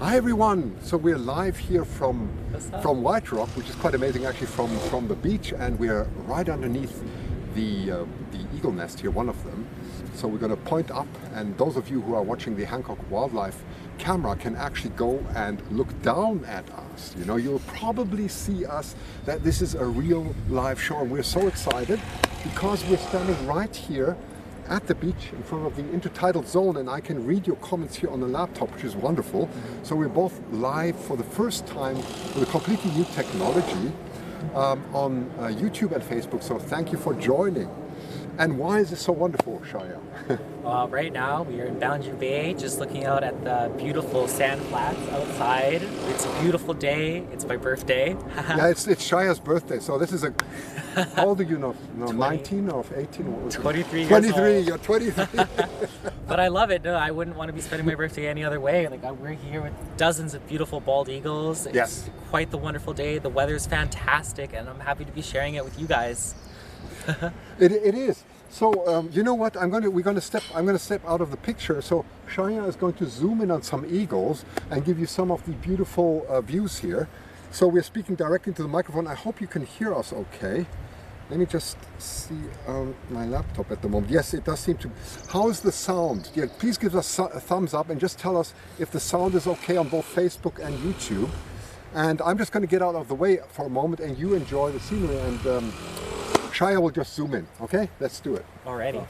Hi everyone! So we're live here from White Rock, which is quite amazing actually from the beach, and we're right underneath the eagle nest here, one of them. So we're going to point up, and those of you who are watching the Hancock Wildlife camera can actually go and look down at us. You know, you'll probably see us, that this is a real live show, and we're so excited because we're standing right here at the beach in front of the Intertidal zone, and I can read your comments here on the laptop, which is wonderful. So we're both live for the first time with a completely new technology on YouTube and Facebook, so thank you for joining. And why is this so wonderful, Shaya? Well, right now we are in Boundary Bay, just looking out at the beautiful sand flats outside. It's a beautiful day. It's my birthday. Yeah, it's Shaya's birthday. So this is a... How old are you now? 19 or 18? What was 23 it? years 23, old. you're 23. But I love it. No, I wouldn't want to be spending my birthday any other way. Like, we're here with dozens of beautiful bald eagles. It's Yes. quite the wonderful day. The weather's fantastic, and I'm happy to be sharing it with you guys. It is. So you know what? I'm going to step out of the picture. So Shaya is going to zoom in on some eagles and give you some of the beautiful views here. So we're speaking directly to the microphone. I hope you can hear us okay. Let me just see my laptop at the moment. Yes, it does seem to. How is the sound? Yeah, please give us a thumbs up and just tell us if the sound is okay on both Facebook and YouTube. And I'm just going to get out of the way for a moment, and you enjoy the scenery, and Shaya will just zoom in. Okay, let's do it. Alrighty.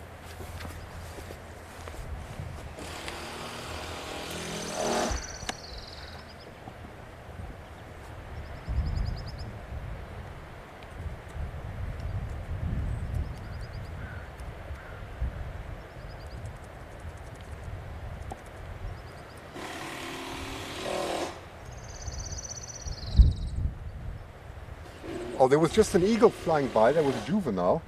Oh, there was just an eagle flying by. There was a juvenile.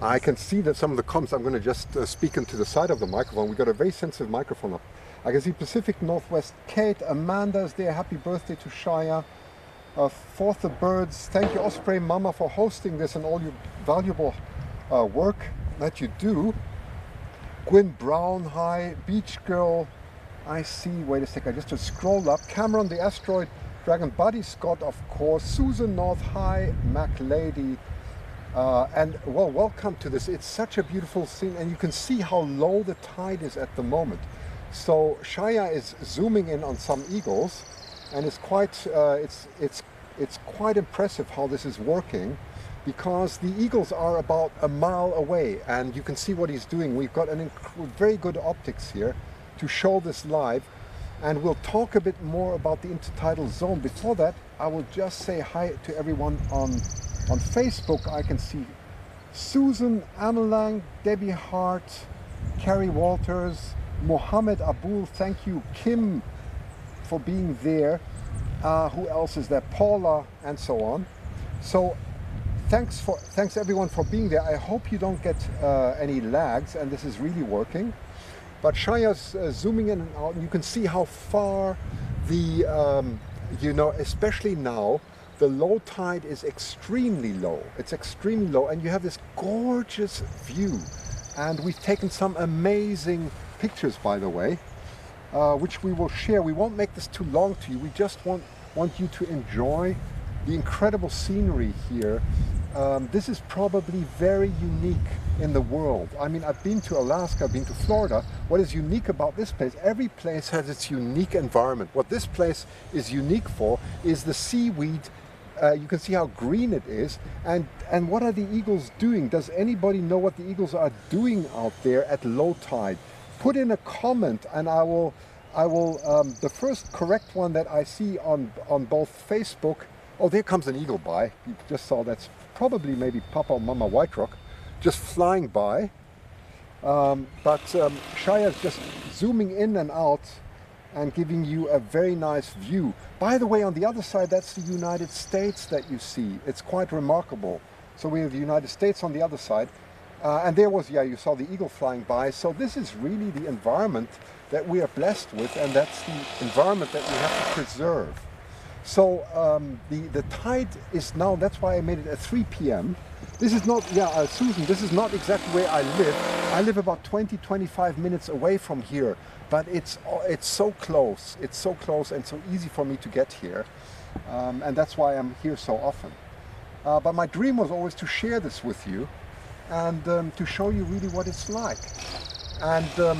I can see that some of the comments, I'm going to just speak into the side of the microphone. We've got a very sensitive microphone up. I can see Pacific Northwest Kate, Amanda's there. Happy birthday to Shaya. Fourth the Birds. Thank you, Osprey Mama, for hosting this and all your valuable work that you do. Gwyn Brown, hi. Beach Girl, I see. Wait a sec, I just scroll up. Cameron the Asteroid Dragon, Buddy Scott, of course. Susan North, hi. Mac Lady. And well, welcome to this. It's such a beautiful scene, and you can see how low the tide is at the moment. So Shaya is zooming in on some eagles, and it's quite it's quite impressive how this is working, because the eagles are about a mile away, and you can see what he's doing. We've got very good optics here to show this live, and we'll talk a bit more about the Intertidal zone. Before that, I will just say hi to everyone on Facebook. I can see Susan Amelang, Debbie Hart, Carrie Walters, Mohammed Abul, thank you, Kim for being there. Who else is there? Paula, and so on. So thanks everyone for being there. I hope you don't get any lags, and this is really working. But Shaya's zooming in and out, and you can see how far the you know, especially now, the low tide is extremely low. It's extremely low, and you have this gorgeous view. And we've taken some amazing pictures, by the way, which we will share. We won't make this too long to you. We just want you to enjoy the incredible scenery here. This is probably very unique in the world. I mean, I've been to Alaska, I've been to Florida. What is unique about this place? Every place has its unique environment. What this place is unique for is the seaweed. You can see how green it is. And what are the eagles doing? Does anybody know what the eagles are doing out there at low tide? Put in a comment, and I will the first correct one that I see on both Facebook. Oh, there comes an eagle by. You just saw, that's probably maybe Papa or Mama White Rock just flying by. But Shaya's just zooming in and out and giving you a very nice view. By the way, on the other side, that's the United States that you see. It's quite remarkable. So we have the United States on the other side. And there was, yeah, you saw the eagle flying by. So this is really the environment that we are blessed with, and that's the environment that we have to preserve. So the tide is now, that's why I made it at 3 p.m. This is not, Susan, this is not exactly where I live. I live about 20-25 minutes away from here, but it's so close. It's so close and so easy for me to get here. And that's why I'm here so often. But my dream was always to share this with you and to show you really what it's like. And I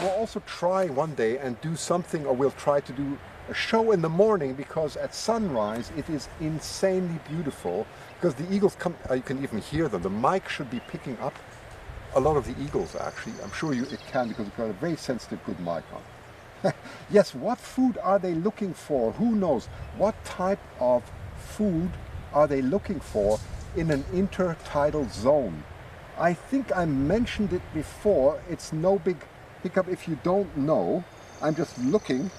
will also try one day and do something, or we'll try to do a show in the morning, because at sunrise it is insanely beautiful, because the eagles come, you can even hear them. The mic should be picking up a lot of the eagles actually. I'm sure it can, because we've got a very sensitive good mic on. Yes, what food are they looking for? Who knows? What type of food are they looking for in an intertidal zone? I think I mentioned it before. It's no big hiccup if you don't know. I'm just looking.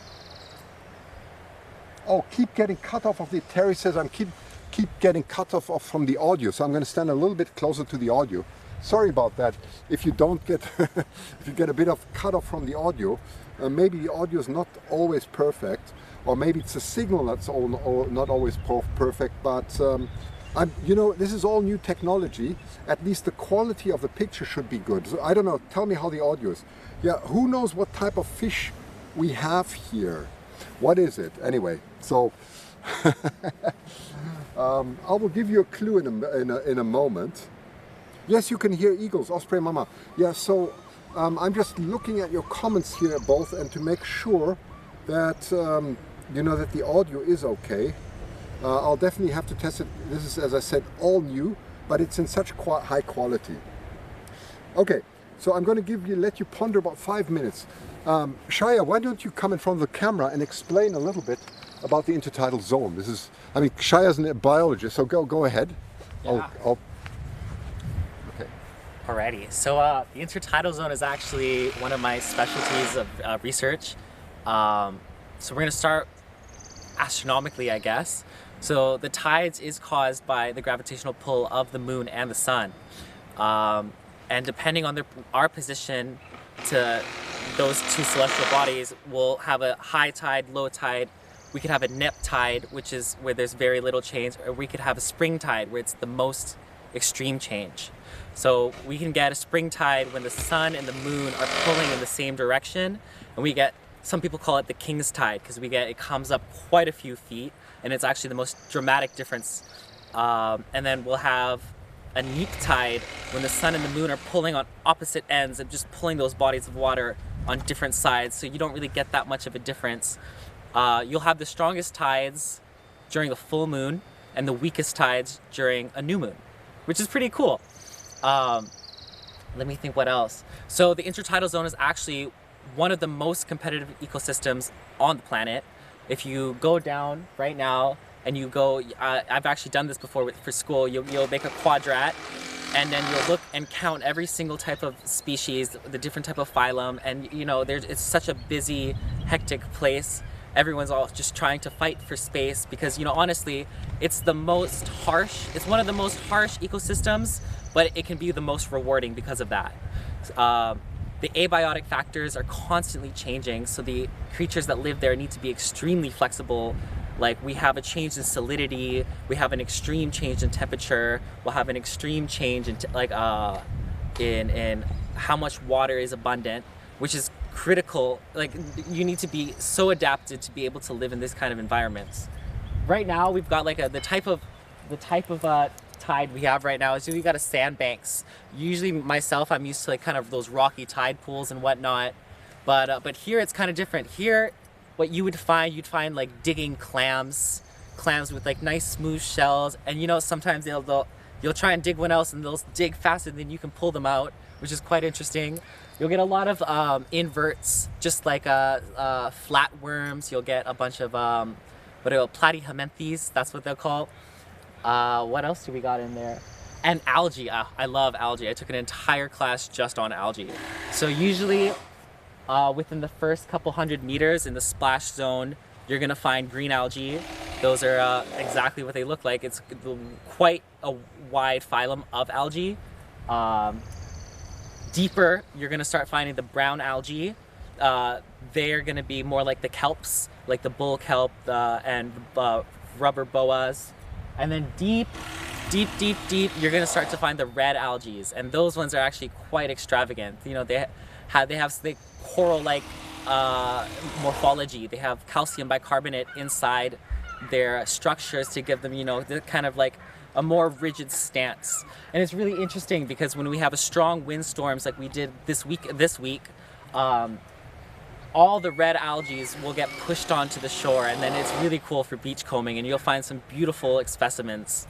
Oh, keep getting cut off of the, Terry says I'm keep getting cut off from the audio, so I'm going to stand a little bit closer to the audio. Sorry about that. If you don't get, if you get a bit of cut off from the audio, maybe the audio is not always perfect, or maybe it's a signal that's not always perfect, but you know, this is all new technology. At least the quality of the picture should be good. So I don't know, tell me how the audio is. Yeah, who knows what type of fish we have here? What is it? Anyway, so I will give you a clue in a moment. Yes, you can hear eagles, Osprey Mama. Yeah, so I'm just looking at your comments here both, and to make sure that you know that the audio is okay. I'll definitely have to test it. This is, as I said, all new, but it's in such high quality. Okay, so I'm going to let you ponder about 5 minutes. Shaya, why don't you come in front of the camera and explain a little bit about the intertidal zone? This is, I mean, Shaya's a biologist, so go ahead. Yeah. Okay. Alrighty, so the intertidal zone is actually one of my specialties of research. So we're going to start astronomically, I guess. So the tides is caused by the gravitational pull of the moon and the sun. And depending on our position to those two celestial bodies, we'll have a high tide, low tide. We could have a nip tide, which is where there's very little change, or we could have a spring tide where it's the most extreme change. So we can get a spring tide when the sun and the moon are pulling in the same direction, and we get, some people call it the king's tide, because it comes up quite a few feet, and it's actually the most dramatic difference. And then we'll have a neap tide when the sun and the moon are pulling on opposite ends and just pulling those bodies of water on different sides, so you don't really get that much of a difference. You'll have the strongest tides during the full moon and the weakest tides during a new moon, which is pretty cool. Let me think what else. So the intertidal zone is actually one of the most competitive ecosystems on the planet. If you go down right now and you go, I've actually done this before for school, you'll make a quadrat, and then you'll look and count every single type of species, the different type of phylum, and you know, it's such a busy, hectic place. Everyone's all just trying to fight for space, because, you know, honestly, it's one of the most harsh ecosystems, but it can be the most rewarding because of that. The abiotic factors are constantly changing, so the creatures that live there need to be extremely flexible. Like, we have a change in salinity, we have an extreme change in temperature, we'll have an extreme change in in how much water is abundant, which is critical. Like, you need to be so adapted to be able to live in this kind of environments. Right now we've got like the type of tide we have right now is we got a sandbanks. Usually myself, I'm used to like kind of those rocky tide pools and whatnot, but here it's kind of different. Here, what you'd find like digging clams with like nice smooth shells, and you know, sometimes you'll try and dig one else and they'll dig faster than you can pull them out, which is quite interesting. You'll get a lot of inverts, just like flatworms. You'll get a bunch of platyhelminthes, that's what they'll call. What else do we got in there? And algae. I love algae. I took an entire class just on algae. So usually within the first couple 100 meters in the splash zone, you're gonna find green algae. Those are exactly what they look like. It's quite a wide phylum of algae. Deeper, you're gonna start finding the brown algae. they're going to be more like the kelps, like the bull kelp and rubber boas. And then deep, you're going to start to find the red algae, and those ones are actually quite extravagant. You know, they have the coral-like morphology. They have calcium bicarbonate inside their structures to give them, you know, the kind of like a more rigid stance. And it's really interesting because when we have a strong windstorms like we did this week, all the red algae will get pushed onto the shore, and then it's really cool for beachcombing, and you'll find some beautiful specimens.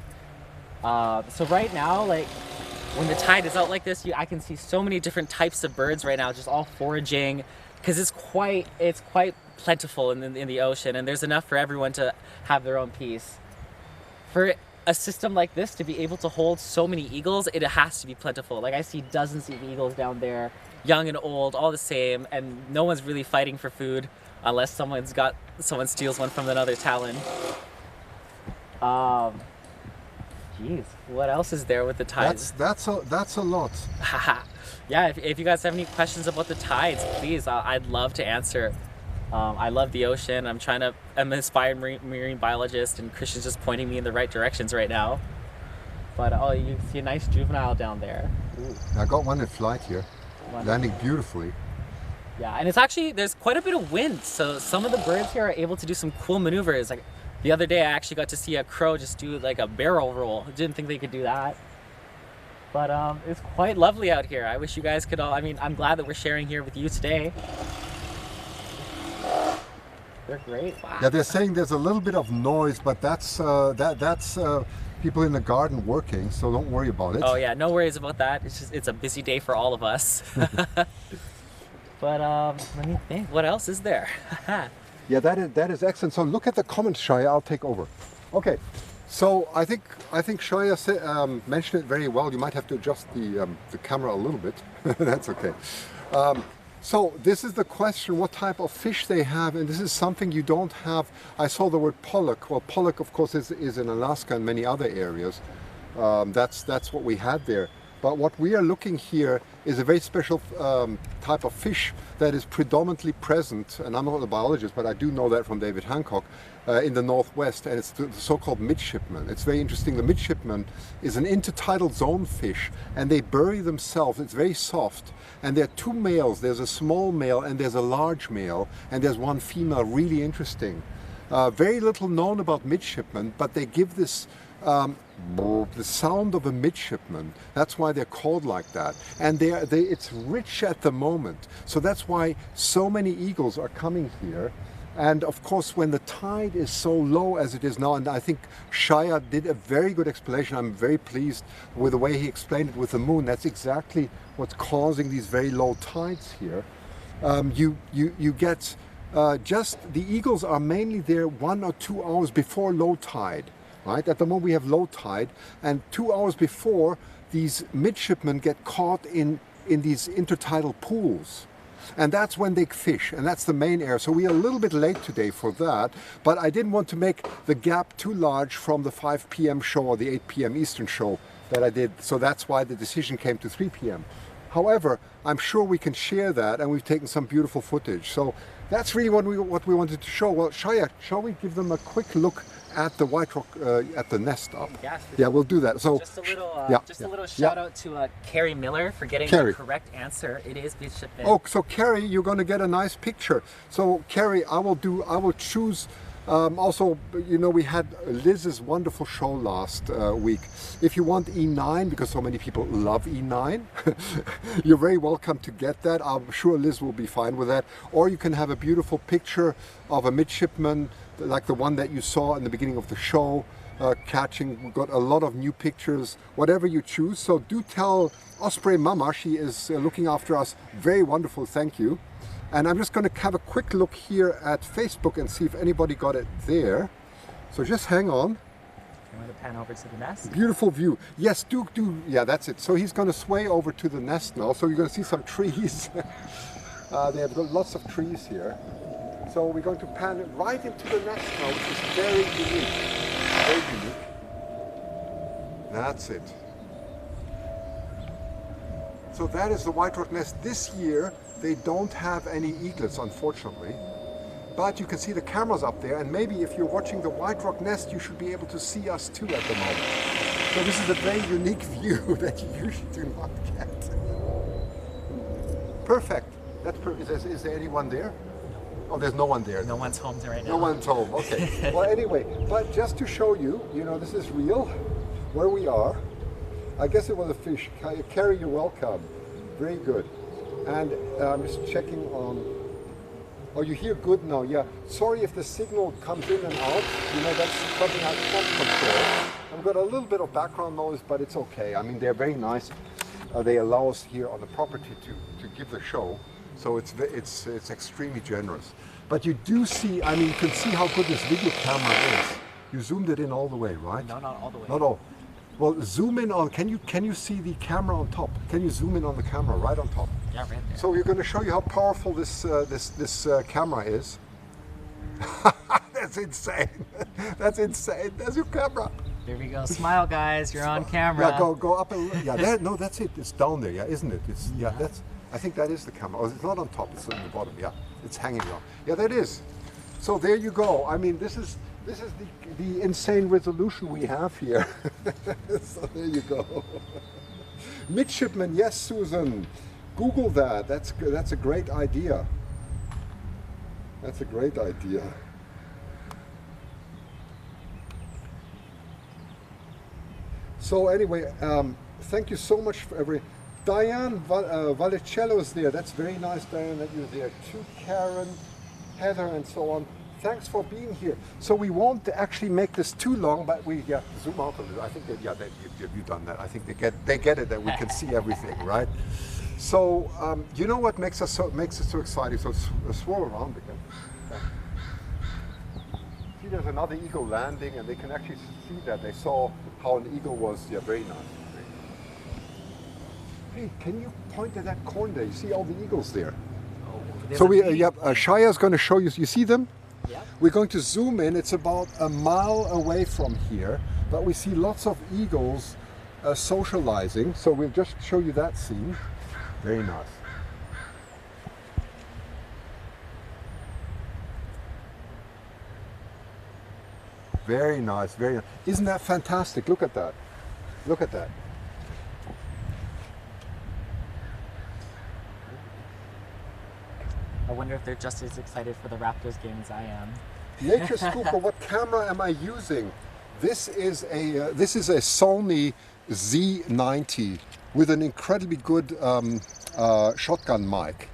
So right now, like when the tide is out like this, I can see so many different types of birds right now, just all foraging, because it's quite plentiful in the ocean, and there's enough for everyone to have their own piece. For a system like this to be able to hold so many eagles, it has to be plentiful. Like I see dozens of eagles down there, young and old, all the same, and no one's really fighting for food unless someone steals one from another talon. Geez, what else is there with the tides? That's a lot. Yeah, if you guys have any questions about the tides, please, I'd love to answer. I love the ocean. I'm an inspired marine biologist, and Christian's just pointing me in the right directions right now. But oh, you see a nice juvenile down there. Ooh. I got one in flight here, landing beautifully. Yeah, and it's actually, there's quite a bit of wind, so some of the birds here are able to do some cool maneuvers. Like the other day, I actually got to see a crow just do like a barrel roll. I didn't think they could do that. But it's quite lovely out here. I wish you guys could all, I mean, I'm glad that we're sharing here with you today. They're great. Wow. Yeah, they're saying there's a little bit of noise, but that's people in the garden working, so don't worry about it. Oh yeah, no worries about that. It's a busy day for all of us. But let me think. What else is there? Yeah, that is excellent. So look at the comments, Shaya. I'll take over. Okay. So I think Shaya mentioned it very well. You might have to adjust the camera a little bit. That's okay. So this is the question, what type of fish they have, and this is something you don't have. I saw the word pollock. Well, pollock, of course, is in Alaska and many other areas. That's what we had there. But what we are looking here is a very special type of fish that is predominantly present, and I'm not a biologist, but I do know that from David Hancock, in the Northwest, and it's the so-called midshipman. It's very interesting. The midshipman is an intertidal zone fish, and they bury themselves. It's very soft, and there are two males. There's a small male and there's a large male, and there's one female. Really interesting. Very little known about midshipmen, but they give this the sound of a midshipman. That's why they're called like that, and it's rich at the moment. So that's why so many eagles are coming here. And of course, when the tide is so low as it is now, and I think Shaya did a very good explanation. I'm very pleased with the way he explained it with the moon. That's exactly what's causing these very low tides here. You get just the eagles are mainly there 1 or 2 hours before low tide. Right? At the moment we have low tide, and 2 hours before, these midshipmen get caught in these intertidal pools. And that's when they fish, and that's the main area. So we are a little bit late today for that, but I didn't want to make the gap too large from the 5 p.m. show or the 8 p.m. Eastern show that I did. So that's why the decision came to 3 p.m. However, I'm sure we can share that, and we've taken some beautiful footage. So that's really what we wanted to show. Well, Shaya, shall we give them a quick look at the white rock, at the nest up? Yes, yeah, we'll do that. So just a little shout out to Carrie Miller for getting the correct answer. It is midshipman. Oh, so Carrie, you're going to get a nice picture. So Carrie, I will choose. Also, you know, we had Liz's wonderful show last week. If you want E9, because so many people love E9, you're very welcome to get that. I'm sure Liz will be fine with that. Or you can have a beautiful picture of a midshipman, like the one that you saw in the beginning of the show, catching. We've got a lot of new pictures, whatever you choose. So do tell Osprey Mama, she is looking after us. Very wonderful, thank you. And I'm just going to have a quick look here at Facebook and see if anybody got it there. So just hang on. I'm going to pan over to the nest. Beautiful view. Yes, do. Yeah, that's it. So he's going to sway over to the nest now. So you're going to see some trees. They have got lots of trees here. So we're going to pan right into the nest now, which is very unique. Very unique. That's it. So that is the white rock nest. This year they don't have any eaglets, unfortunately. But you can see the cameras up there, and maybe if you're watching the white rock nest, you should be able to see us too at the moment. So this is a very unique view that you usually do not get. Perfect. That's is there anyone there? Oh, there's no one there. No one's home right now. No one's home. Okay. Well, anyway, but just to show you, you know, this is real, where we are. I guess it was a fish. Carrie, you're welcome. Very good. And I'm just checking on. Oh, you hear good now? Yeah. Sorry if the signal comes in and out. You know, that's something I can't control. I've got a little bit of background noise, but it's okay. I mean, they're very nice. They allow us here on the property to give the show. So it's extremely generous. But you do see, I mean, you can see how good this video camera is. You zoomed it in all the way, right? No, not all the way. Not all. Well, zoom in on, can you see the camera on top? Can you zoom in on the camera right on top? Yeah, right there. So we're going to show you how powerful this camera is. That's insane. That's insane. There's your camera. There we go. Smile, guys. You're on camera. Yeah, go up and yeah. No, that's it. It's down there. Yeah, isn't it? It's That's. I think that is the camera. Oh, it's not on top. It's on the bottom. Yeah, it's hanging down. Yeah, that is. So there you go. I mean, this is the insane resolution we have here. So there you go. Midshipman, yes, Susan. Google that. That's a great idea. That's a great idea. So anyway, thank you so much for Diane Valicello is there. That's very nice, Diane, that you're there too. Karen, Heather, and so on. Thanks for being here. So we won't actually make this too long, but we zoom out a little. I think that you've done that. I think they get it that we can see everything, right? So you know what makes it so exciting? So swirl around again. See, there's another eagle landing, and they can actually see that. They saw how an eagle was. Yeah, very nice. Hey, can you point at that corner there? You see all the eagles there. Oh, so Shaya's going to show you. You see them? Yeah. We're going to zoom in. It's about a mile away from here, but we see lots of eagles socializing. So we'll just show you that scene. Very nice. Very nice, very nice. Isn't that fantastic? Look at that. Look at that. I wonder if they're just as excited for the Raptors game as I am. Nature Scooper, what camera am I using? This is a Sony Z90 with an incredibly good shotgun mic,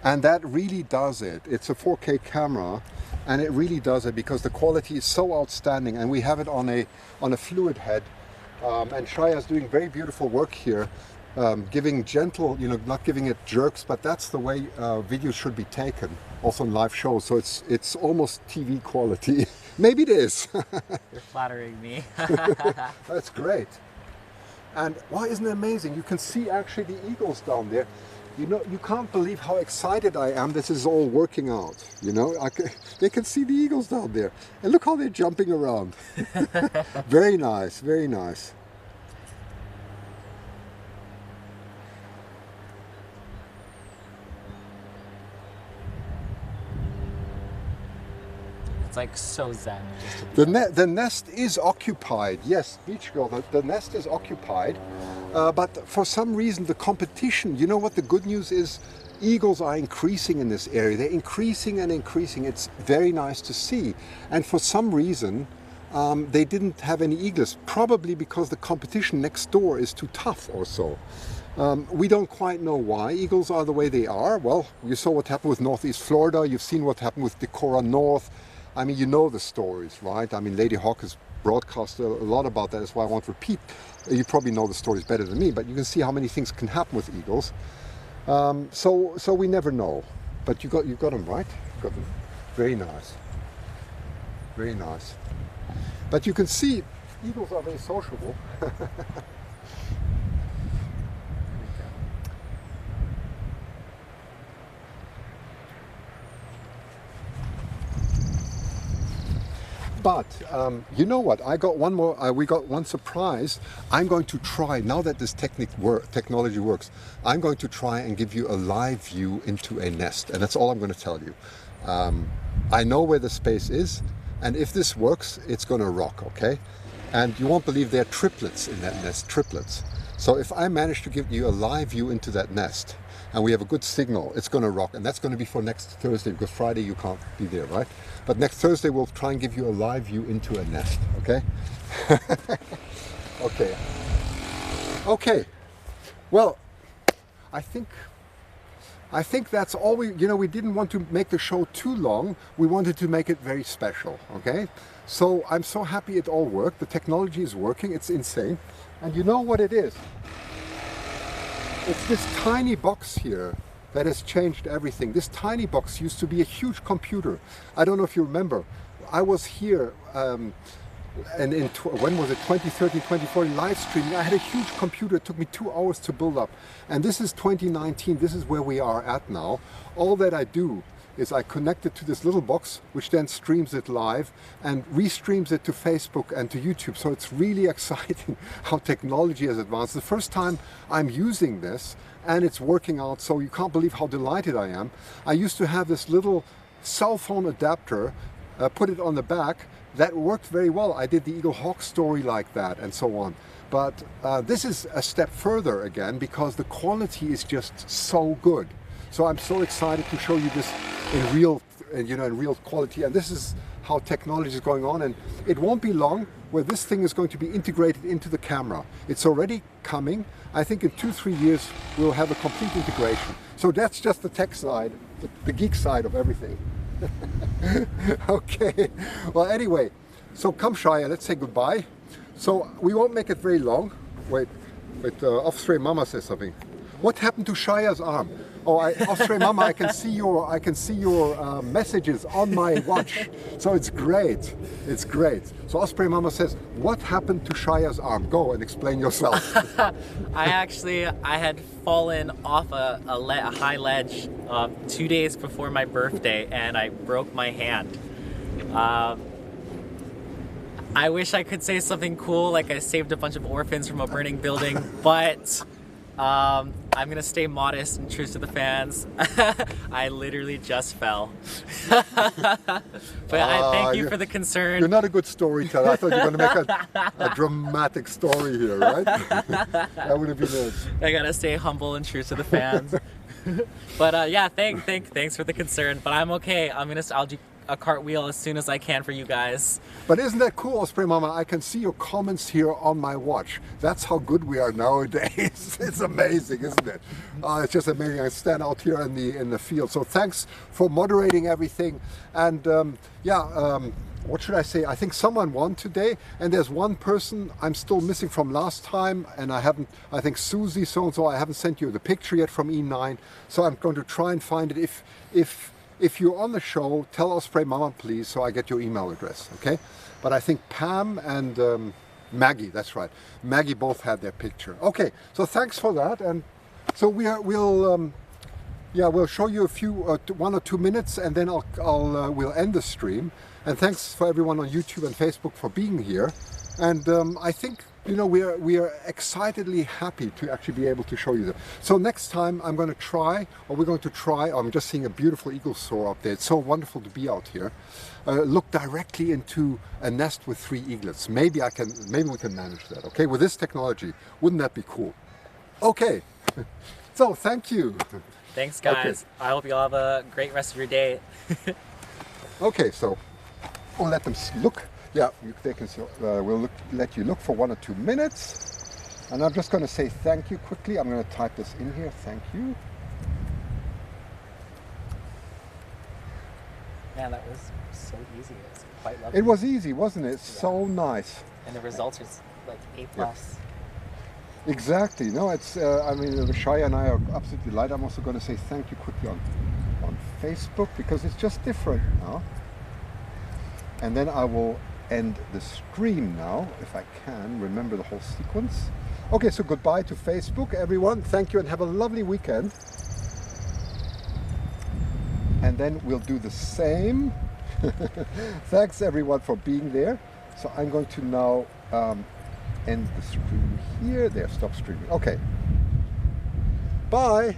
and that really does it. It's a 4K camera, and it really does it because the quality is so outstanding. And we have it on a fluid head, and Shaya's doing very beautiful work here. Giving gentle, you know, not giving it jerks, but that's the way videos should be taken, also in live shows. So it's almost TV quality. Maybe it is. You're flattering me. That's great. And why isn't it amazing? You can see actually the eagles down there. You know, you can't believe how excited I am. This is all working out. You know, they can see the eagles down there, and look how they're jumping around. Very nice, very nice. It's like so zen. Just to be the nest is occupied. Yes, Beach Girl, the nest is occupied. But for some reason, the competition, you know what the good news is? Eagles are increasing in this area. They're increasing and increasing. It's very nice to see. And for some reason, they didn't have any eagles, probably because the competition next door is too tough or so. We don't quite know why eagles are the way they are. Well, you saw what happened with Northeast Florida. You've seen what happened with Decorah North. I mean, you know the stories, right? I mean, Lady Hawk has broadcast a lot about that. That's why I won't repeat. You probably know the stories better than me, but you can see how many things can happen with eagles. So we never know. But you got them right. You got them. Very nice. Very nice. But you can see eagles are very sociable. But you know what? I got one more. We got one surprise. I'm going to try, now that this technology works, I'm going to try and give you a live view into a nest, and that's all I'm going to tell you. I know where the space is, and if this works, it's going to rock. Okay, and you won't believe there are triplets in that nest. Triplets. So if I manage to give you a live view into that nest, and we have a good signal, it's going to rock. And that's going to be for next Thursday, because Friday you can't be there, right? But next Thursday we'll try and give you a live view into a nest, okay? Okay. Okay. Well, I think that's all we didn't want to make the show too long. We wanted to make it very special, okay? So I'm so happy it all worked. The technology is working. It's insane. And you know what it is? It's this tiny box here that has changed everything. This tiny box used to be a huge computer. I don't know if you remember. I was here and when was it, 2013, 2014, live streaming. I had a huge computer. It took me 2 hours to build up. And this is 2019. This is where we are at now. All that I do is I connect it to this little box, which then streams it live and restreams it to Facebook and to YouTube. So it's really exciting how technology has advanced. The first time I'm using this and it's working out, so you can't believe how delighted I am. I used to have this little cell phone adapter, put it on the back. That worked very well. I did the Eagle Hawk story like that and so on. But this is a step further again, because the quality is just so good. So I'm so excited to show you this in real, in real quality. And this is how technology is going on. And it won't be long where this thing is going to be integrated into the camera. It's already coming. I think in 2-3 years we'll have a complete integration. So that's just the tech side, the geek side of everything. Okay. Well, anyway, so come Shia, let's say goodbye. So we won't make it very long. Wait, Offspray Mama says something. What happened to Shia's arm? Oh, Offspray Mama, I can see your messages on my watch. So it's great. It's great. So Osprey Mama says, what happened to Shia's arm? Go and explain yourself. I had fallen off a high ledge 2 days before my birthday, and I broke my hand. I wish I could say something cool, like I saved a bunch of orphans from a burning building, but I'm gonna stay modest and true to the fans. I literally just fell. But I thank you for the concern. You're not a good storyteller. I thought you were gonna make a dramatic story here, right? That would have been it. I gotta stay humble and true to the fans. But yeah, thanks for the concern. But I'm okay. I'll do a cartwheel as soon as I can for you guys. But isn't that cool, Osprey Mama? I can see your comments here on my watch. That's how good we are nowadays. It's amazing, isn't it? It's just amazing. I stand out here in the field. So thanks for moderating everything. And what should I say? I think someone won today, and there's one person I'm still missing from last time, and I think Susie so-and-so, I haven't sent you the picture yet from E9. So I'm going to try and find it. If you're on the show, tell Osprey Mama, please, so I get your email address, okay? But I think Pam and Maggie, that's right. Maggie both had their picture. Okay, so thanks for that. And so we'll show you 1 or 2 minutes, and then we'll end the stream. And thanks for everyone on YouTube and Facebook for being here. And I think, we are excitedly happy to actually be able to show you that. So next time we're going to try, I'm just seeing a beautiful eagle soar up there. It's so wonderful to be out here. Look directly into a nest with 3 eaglets. Maybe we can manage that, okay? With this technology, wouldn't that be cool? Okay, so thank you. Thanks guys. Okay. I hope you all have a great rest of your day. Okay, so we'll let them look. Yeah, we'll let you look for 1 or 2 minutes. And I'm just going to say thank you quickly. I'm going to type this in here. Thank you. Man, that was so easy. It was quite lovely. It was easy, wasn't it? Yeah. So nice. And the results are like A+. Yeah. Exactly. No, it's, Shia and I are absolutely delighted. I'm also going to say thank you quickly on Facebook, because it's just different now. And then I will end the stream now, if I can remember the whole sequence. Okay, so goodbye to Facebook, everyone. Thank you and have a lovely weekend. And then we'll do the same Thanks everyone for being there. So I'm going to now end the stream here. There, stop streaming. Okay. Bye.